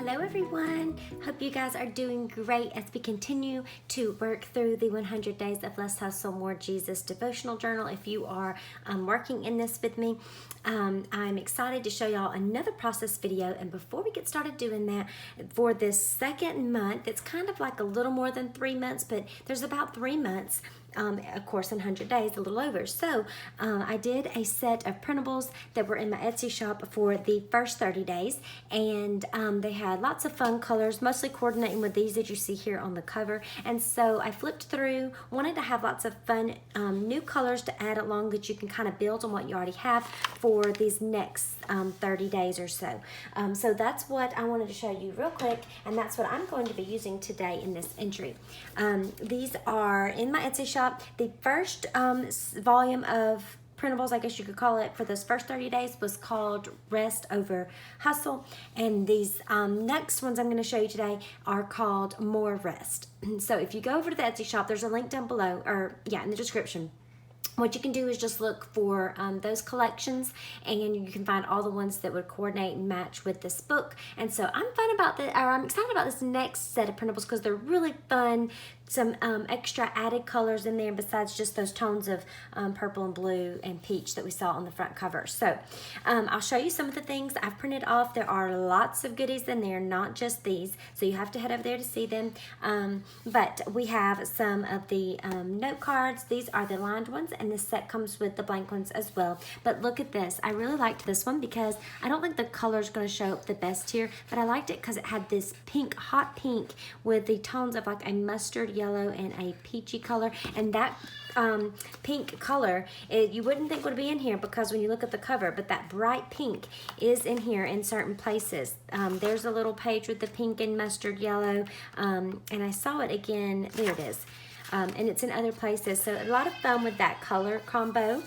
Hello everyone, hope you guys are doing great as we continue to work through the 100 Days of Less Hustle, More Jesus devotional journal. If you are working in this with me, I'm excited to show y'all another process video. And before we get started doing that, for this second month, it's kind of like a little more than 3 months, but there's about 3 months. Of course, in 100 days, a little over. So I did a set of printables that were in my Etsy shop for the first 30 days, and they had lots of fun colors, mostly coordinating with these that you see here on the cover. And so I flipped through, wanted to have lots of fun new colors to add along that you can kind of build on what you already have for these next 30 days or so. So that's what I wanted to show you real quick, and that's what I'm going to be using today in this entry. These are in my Etsy shop. The first volume of printables, I guess you could call it, for those first 30 days was called Rest Over Hustle, and these next ones I'm going to show you today are called More Rest. So if you go over to the Etsy shop, there's a link down below, or yeah, in the description. What you can do is just look for those collections, and you can find all the ones that would coordinate and match with this book. And so I'm excited about this next set of printables because they're really fun. Some extra added colors in there besides just those tones of purple and blue and peach that we saw on the front cover. So I'll show you some of the things I've printed off. There are lots of goodies in there, not just these, so you have to head over there to see them. But we have some of the note cards. These are the lined ones, and this set comes with the blank ones as well. But look at this. I really liked this one because I don't think the color is going to show up the best here, but I liked it because it had this pink, hot pink with the tones of like a mustard yellow and a peachy color, and that pink color you wouldn't think would be in here because when you look at the cover, but that bright pink is in here in certain places. There's a little page with the pink and mustard yellow, and I saw it again, there it is. And it's in other places, so a lot of fun with that color combo.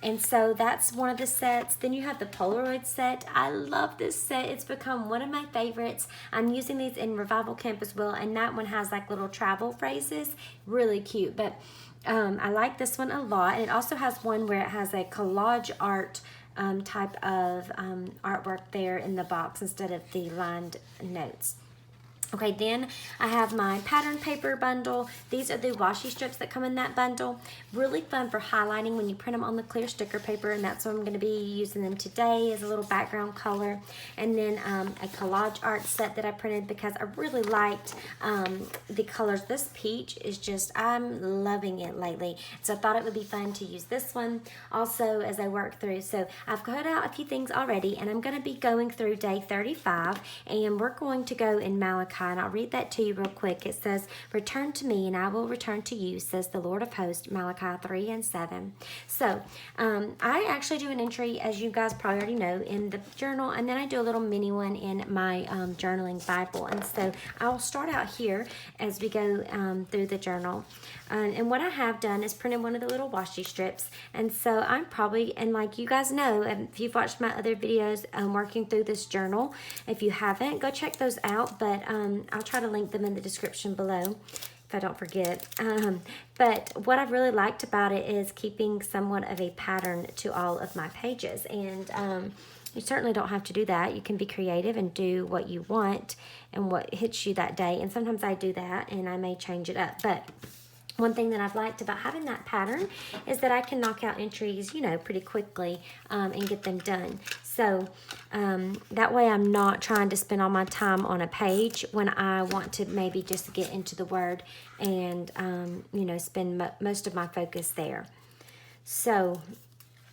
And so that's one of the sets. Then you have the Polaroid set. I love this set. It's become one of my favorites. I'm using these in Revival Camp as well, and that one has like little travel phrases. Really cute, but I like this one a lot. And it also has one where it has a collage art type of artwork there in the box instead of the lined notes. Okay, then I have my pattern paper bundle. These are the washi strips that come in that bundle. Really fun for highlighting when you print them on the clear sticker paper, and that's what I'm going to be using them today as a little background color. And then a collage art set that I printed because I really liked the colors. This peach is just, I'm loving it lately. So I thought it would be fun to use this one also as I work through. So I've cut out a few things already, and I'm going to be going through day 35, and we're going to go in Malachi. And I'll read that to you real quick. It says, "Return to me, and I will return to you, says the Lord of hosts," Malachi 3 and 7. So I actually do an entry, as you guys probably already know, in the journal, and then I do a little mini one in my journaling Bible. And so I'll start out here as we go through the journal. And what I have done is printed one of the little washi strips. And so I'm probably, and like you guys know, if you've watched my other videos working through this journal, if you haven't, go check those out. But I'll try to link them in the description below if I don't forget. But what I've really liked about it is keeping somewhat of a pattern to all of my pages. And you certainly don't have to do that. You can be creative and do what you want and what hits you that day. And sometimes I do that, and I may change it up. But one thing that I've liked about having that pattern is that I can knock out entries, you know, pretty quickly and get them done. So that way I'm not trying to spend all my time on a page when I want to maybe just get into the Word and, you know, spend most of my focus there. So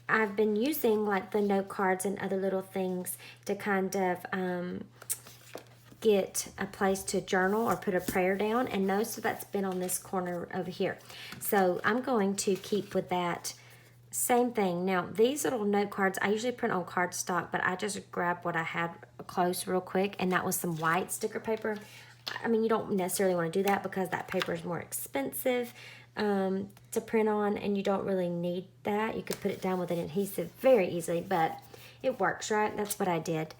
I've been using like the note cards and other little things to kind of get a place to journal or put a prayer down, and most of that's been on this corner over here. So I'm going to keep with that same thing. Now these little note cards, I usually print on cardstock, but I just grabbed what I had close real quick, and that was some white sticker paper. I mean, you don't necessarily want to do that because that paper is more expensive to print on, and you don't really need that. You could put it down with an adhesive very easily, but it works, right? That's what I did.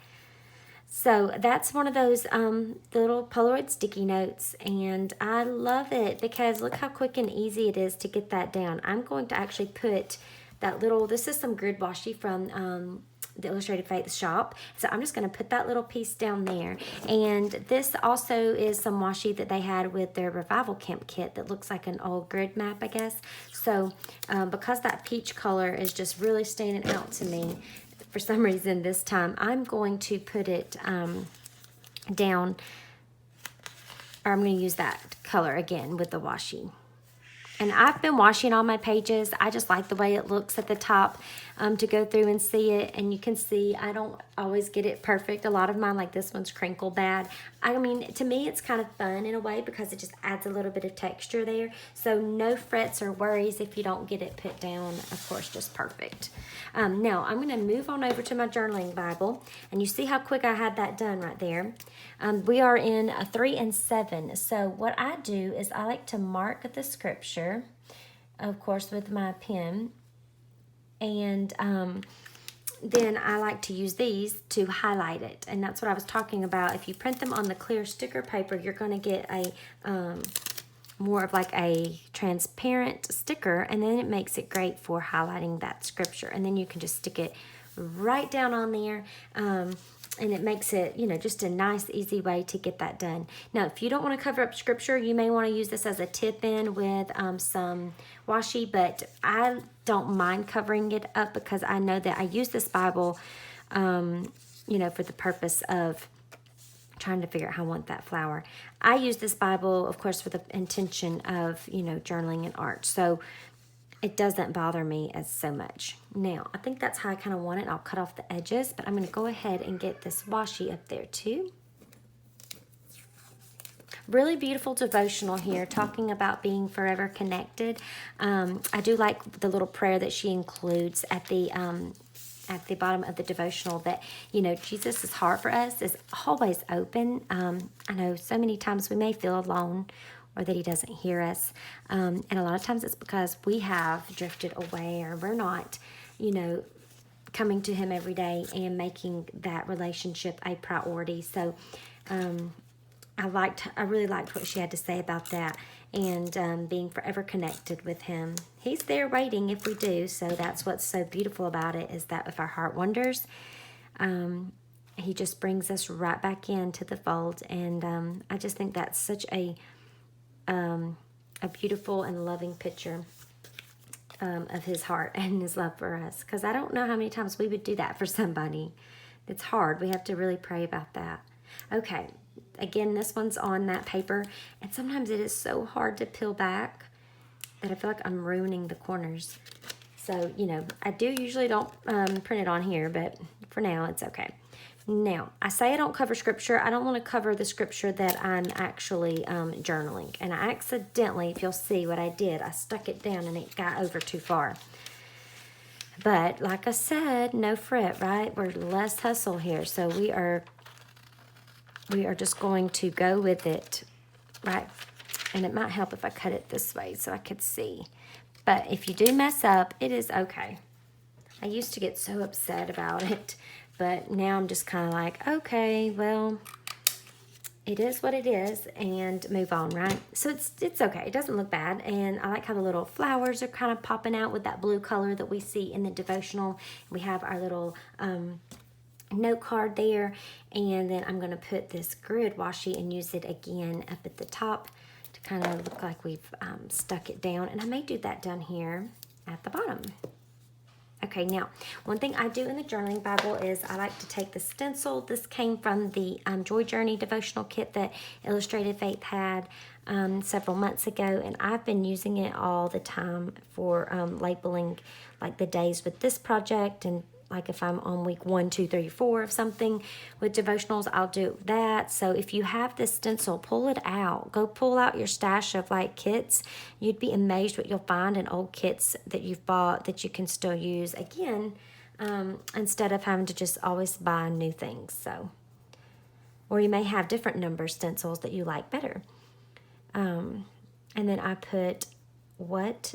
So that's one of those little Polaroid sticky notes, and I love it because look how quick and easy it is to get that down. I'm going to actually put that little, this is some grid washi from the Illustrated Faith shop. So I'm just going to put that little piece down there. And this also is some washi that they had with their Revival Camp kit that looks like an old grid map, I guess. So because that peach color is just really standing out to me for some reason this time, I'm going to put it down, or I'm going to use that color again with the washi. And I've been washing all my pages. I just like the way it looks at the top to go through and see it. And you can see I don't always get it perfect. A lot of mine, like this one's crinkle bad. I mean, to me, it's kind of fun in a way because it just adds a little bit of texture there. So no frets or worries if you don't get it put down, of course, just perfect. Now, I'm going to move on over to my journaling Bible. And you see how quick I had that done right there. We are in 3 and 7. So what I do is I like to mark the scripture, of course, with my pen. And then I like to use these to highlight it. And that's what I was talking about. If you print them on the clear sticker paper, you're going to get a more of like a transparent sticker, and then it makes it great for highlighting that scripture. And then you can just stick it right down on there. And it makes it, you know, just a nice, easy way to get that done. Now, if you don't want to cover up scripture, you may want to use this as a tip-in with some washi, but I don't mind covering it up because I know that I use this Bible, you know, for the purpose of trying to figure out how I want that flower. I use this Bible, of course, for the intention of, you know, journaling and art. So it doesn't bother me as so much. Now, I think that's how I kind of want it. I'll cut off the edges, but I'm going to go ahead and get this washi up there too. Really beautiful devotional here, talking about being forever connected. I do like the little prayer that she includes at the bottom of the devotional, that, you know, Jesus' heart for us is always open. I know so many times we may feel alone or that he doesn't hear us. And a lot of times it's because we have drifted away, or we're not, you know, coming to him every day and making that relationship a priority. So I really liked what she had to say about that, and being forever connected with him. He's there waiting if we do. So that's what's so beautiful about it, is that if our heart wanders, he just brings us right back into the fold. And I just think that's such a beautiful and loving picture of his heart and his love for us. Because I don't know how many times we would do that for somebody. It's hard. We have to really pray about that. Okay. Again, this one's on that paper, and sometimes it is so hard to peel back that I feel like I'm ruining the corners. So, you know, I do usually don't print it on here, but for now it's okay. Now, I say I don't cover scripture. I don't want to cover the scripture that I'm actually journaling. And I accidentally, if you'll see what I did, I stuck it down and it got over too far. But like I said, no fret, right? We're less hustle here. So we are just going to go with it, right? And it might help if I cut it this way so I could see. But if you do mess up, it is okay. I used to get so upset about it. But now I'm just kind of like, okay, well, it is what it is, and move on, right? So it's okay. It doesn't look bad. And I like how the little flowers are kind of popping out with that blue color that we see in the devotional. We have our little note card there. And then I'm going to put this grid washi and use it again up at the top to kind of look like we've stuck it down. And I may do that down here at the bottom. Okay, now, one thing I do in the journaling Bible is I like to take the stencil. This came from the Joy Journey devotional kit that Illustrated Faith had several months ago, and I've been using it all the time for labeling like the days with this project, and like if I'm on week 1, 2, 3, 4 of something with devotionals, I'll do that. So if you have this stencil, pull it out. Go pull out your stash of like kits. You'd be amazed what you'll find in old kits that you've bought that you can still use again, instead of having to just always buy new things. So, or you may have different number stencils that you like better. And then I put what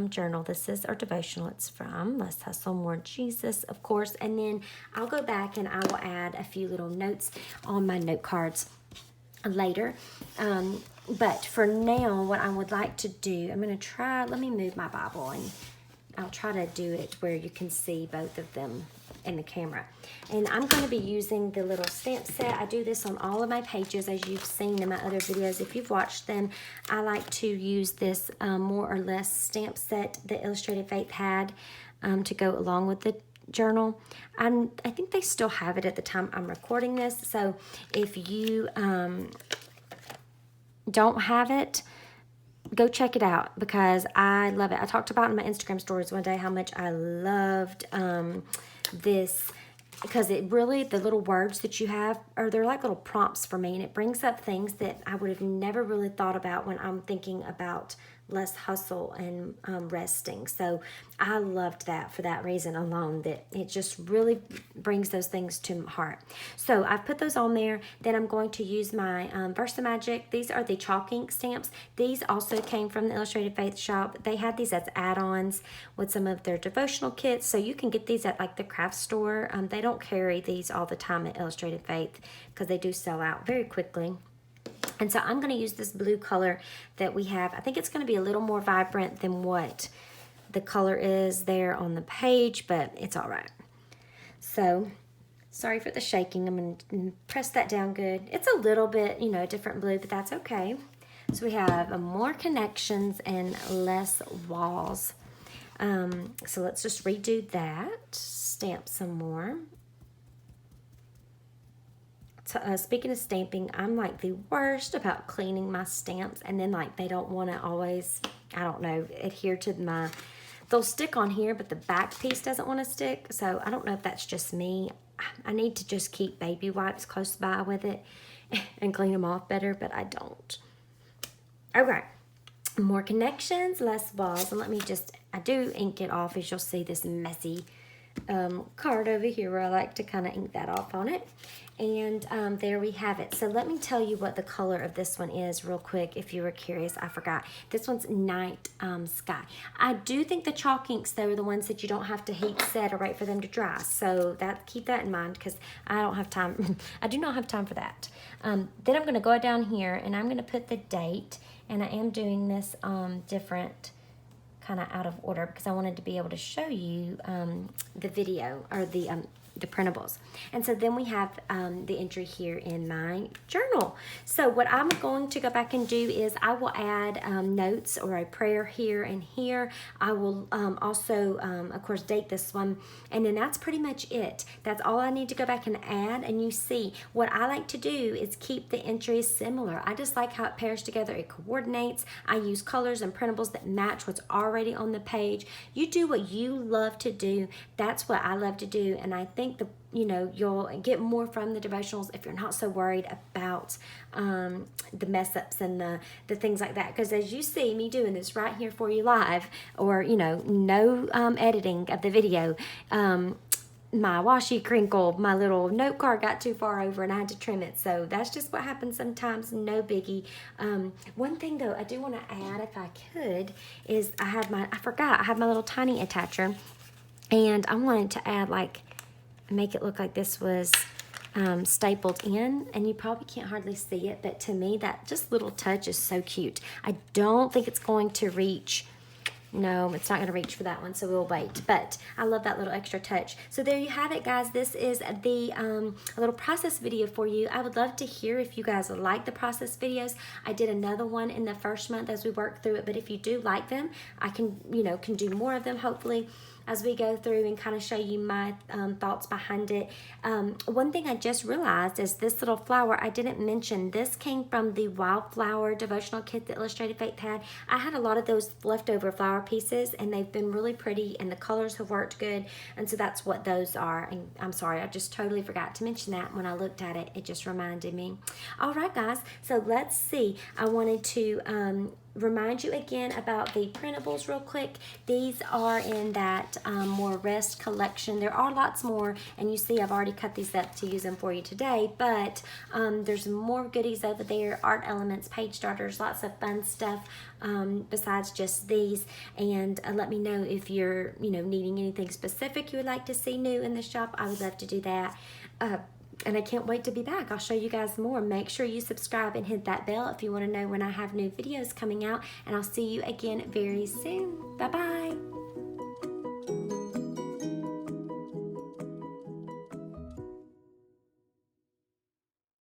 journal this is, or devotional it's from. Less Hustle, More Jesus, of course. And then I'll go back and I will add a few little notes on my note cards later. But for now, what I would like to do, I'm going to try, let me move my Bible, and I'll try to do it where you can see both of them in the camera. And I'm going to be using the little stamp set. I do this on all of my pages, as you've seen in my other videos. If you've watched them, I like to use this more or less stamp set that Illustrated Faith had to go along with the journal. I think they still have it at the time I'm recording this. So if you don't have it, go check it out, because I love it. I talked about in my Instagram stories one day how much I loved this, because it really, the little words that you have, they're like little prompts for me, and it brings up things that I would have never really thought about when I'm thinking about less hustle and resting. So I loved that for that reason alone, that it just really brings those things to heart. So I've put those on there. Then I'm going to use my Versamagic. These are the chalk ink stamps. These also came from the Illustrated Faith shop. They had these as add-ons with some of their devotional kits, so you can get these at like the craft store. They don't carry these all the time at Illustrated Faith because they do sell out very quickly. And so I'm going to use this blue color that we have. I think it's going to be a little more vibrant than what the color is there on the page, but it's all right. So, sorry for the shaking. I'm going to press that down good. It's a little bit, you know, different blue, but that's okay. So we have more connections and less walls. So let's just redo that. Stamp some more. Speaking of stamping, I'm like the worst about cleaning my stamps, and then like they don't want to always, I don't know, adhere to my, they'll stick on here, but the back piece doesn't want to stick. So I don't know if that's just me. I need to just keep baby wipes close by with it and clean them off better, but I don't. Okay, more connections, less walls, and let me just, I do ink it off, as you'll see this messy card over here where I like to kind of ink that off on it. And there we have it. So let me tell you what the color of this one is real quick, if you were curious. I forgot. This one's Night Sky. I do think the chalk inks, though, are the ones that you don't have to heat set or wait for them to dry. So keep that in mind, because I don't have time. I do not have time for that. Then I'm going to go down here, and I'm going to put the date. And I am doing this different, kind of out of order, because I wanted to be able to show you the video, or the printables. And so then we have the entry here in my journal. So what I'm going to go back and do is I will add notes or a prayer here and here. I will also, of course, date this one. And then that's pretty much it. That's all I need to go back and add. And you see, what I like to do is keep the entries similar. I just like how it pairs together. It coordinates. I use colors and printables that match what's already on the page. You do what you love to do. That's what I love to do. And I think you'll get more from the devotionals if you're not so worried about the mess ups and the things like that. Because as you see me doing this right here for you live, or no editing of the video, my washi crinkled, my little note card got too far over and I had to trim it. So that's just what happens sometimes, no biggie. One thing though I do want to add, if I could, is I have my little tiny attacher, and I wanted to add, make it look like this was stapled in, and you probably can't hardly see it, but to me that just little touch is so cute. I don't think it's going to reach. No, it's not going to reach for that one, so we'll wait. But I love that little extra touch. So there you have it, guys. This is the a little process video for you. I would love to hear if you guys like the process videos. I did another one in the first month as we worked through it, but if you do like them, I can do more of them, hopefully, as we go through and kind of show you my thoughts behind it. One thing I just realized is this little flower, I didn't mention, this came from the Wildflower devotional kit that Illustrated Faith had. I had a lot of those leftover flower pieces, and they've been really pretty, and the colors have worked good, and so that's what those are. And I'm sorry, I just totally forgot to mention that when I looked at it. It just reminded me. All right, guys, so let's see. I wanted to remind you again about the printables real quick. These are in that more rest collection. There are lots more, and you see I've already cut these up to use them for you today, but there's more goodies over there, art elements, page starters, lots of fun stuff besides just these. And let me know if you're needing anything specific you would like to see new in the shop. I would love to do that. And I can't wait to be back. I'll show you guys more. Make sure you subscribe and hit that bell if you want to know when I have new videos coming out. And I'll see you again very soon. Bye-bye.